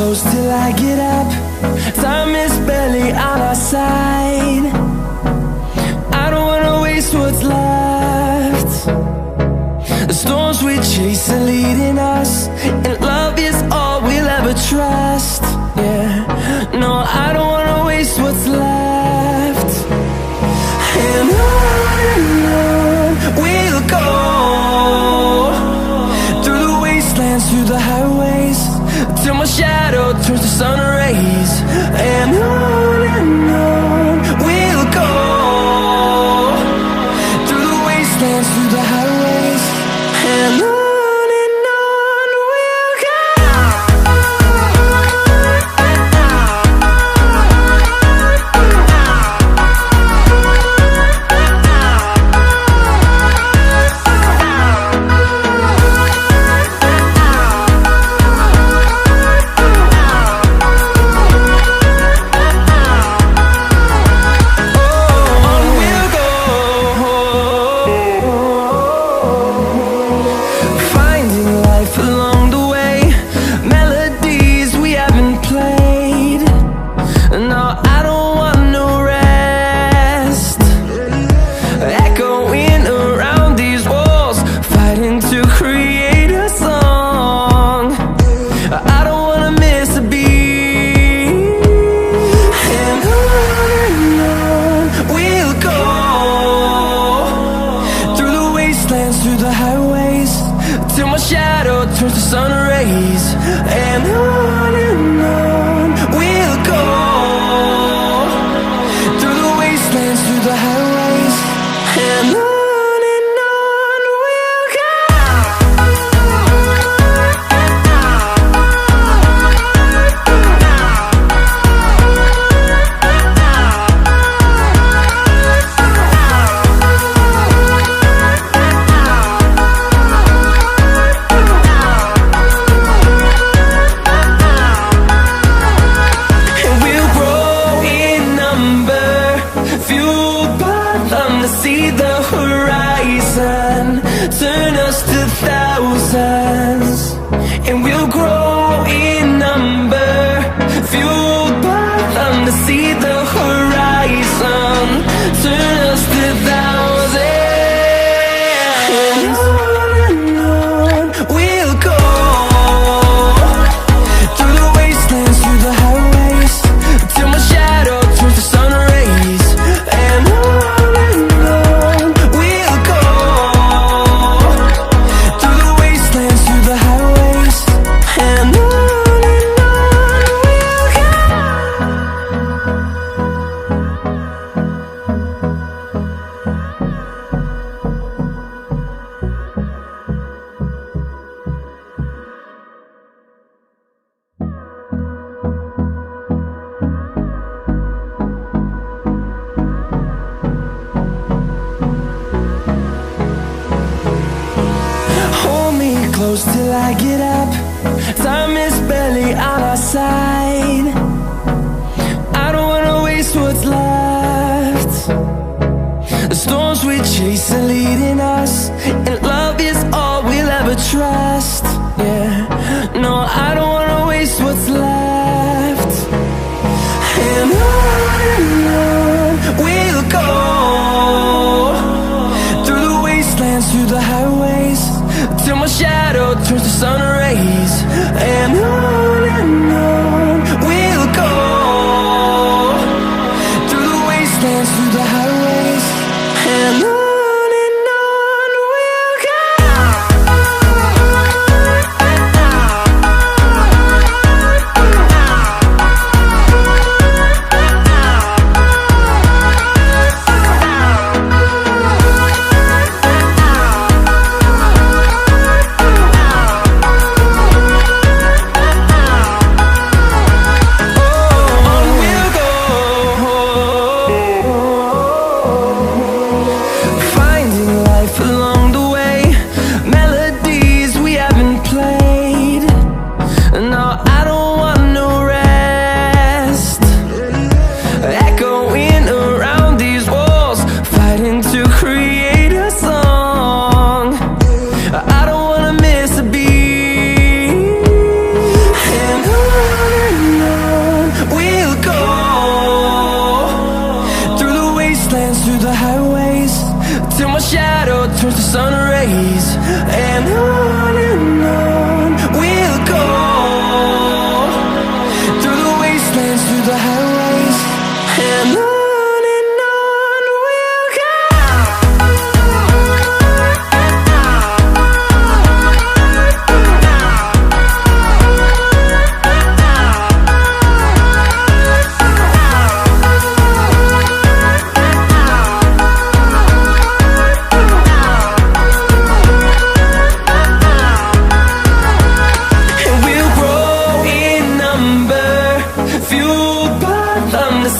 close till I get up. Time is barely on our side. I don't wanna waste what's left. The storms we chase are leading us, and love is all we'll ever trust. Yeah, no, I don't wanna waste what's left. And on we'll go, through the wastelands, through the highways, till my shadow turns to sun rays. And on we'll go, through the wastelands, through the highways, and on we'll go. Through the highways, till my shadow turns to sun rays. And on we'll go, through the wastelands, through the highways, and on we'll go. See the horizon turn us to thousands, and we'll grow in number, fueled by them. To see the horizon turn us to thousands, and on we'll go, through the wastelands, through the highways, till my shadow turns to sun rays. And close till I get up. Time is barely on our side. I don't wanna waste what's left. The storms we chase are leading us, and love is all we'll ever trust. Yeah, no, I don't wanna waste what's left. And on we'll go, through the wastelands, through the highways, till my shadow turns to sun rays. And on we'll go, through the wastelands, through the highways, and on we'll go. turns to sun rays, and on we'll go, through the wastelands, through the highways, and on we'll go.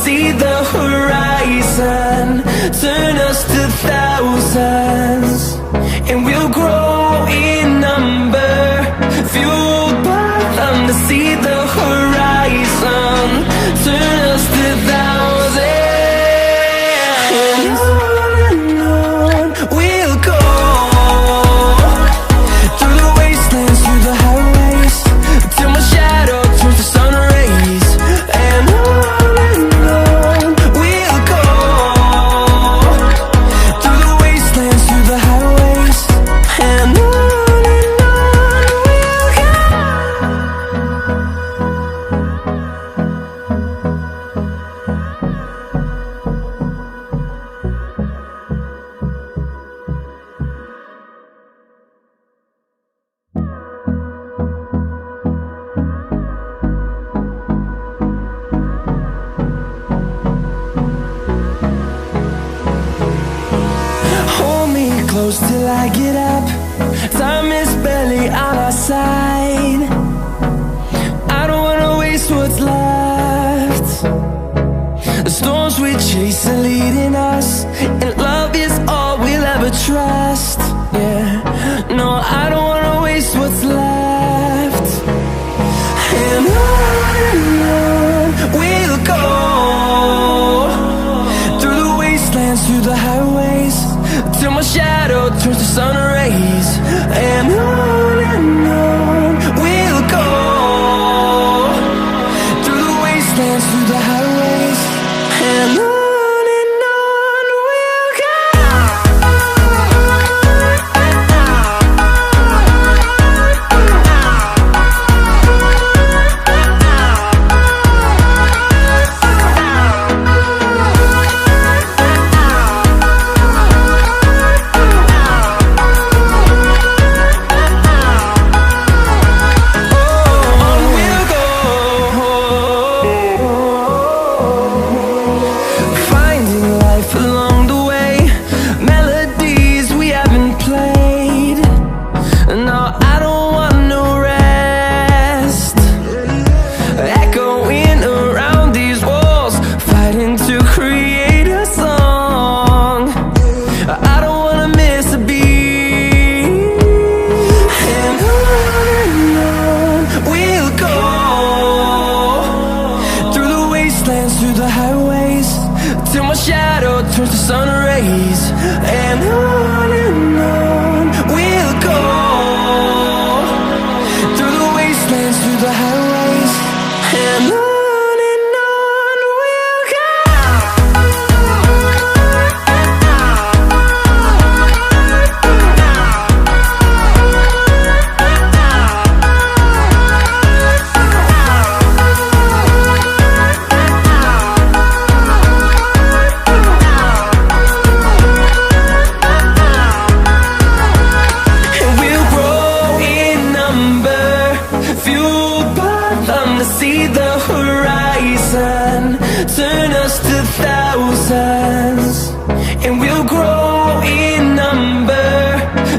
See the horizon, turn us to thousands, and we'll grow in number, fueled by them. To see the horizon, turn us to thousands, and on we'll go, through the wastelands, through the highways, till my shadow turns to sun rays, and on close till I get up. Time is barely on our side. I don't wanna waste what's left. The storms we chase are leading us, and love is all we'll ever trust. Yeah, no, I don't wanna waste what's left. And on we'll go, through the wastelands, through the highways, till my shadow turns to sun rays, and on we'll go, through the wastelands, through the highways, and on we'll go. Through the highways, till my shadow turns to sun rays, and on we'll go, through the wastelands, through the highways, and on we'll go. To see the horizon, turn us to thousands, and we'll grow in number,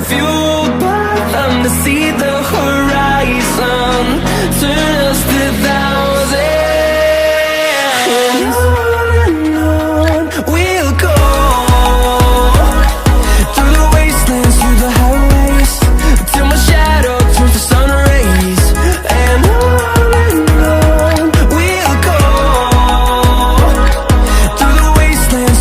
fueled by them. To see the horizon, turn us to thousands, and on we'll go, through the wastelands, through the highways, till my shadow turns to sun rays, and on we'll go, through the wastelands,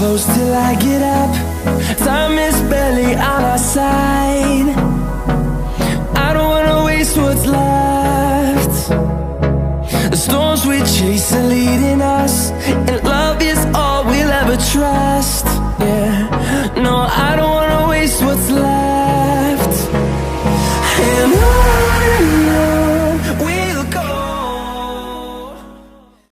close till I get up. Time is barely on our side. I don't wanna waste what's left. The storms we chase are leading us.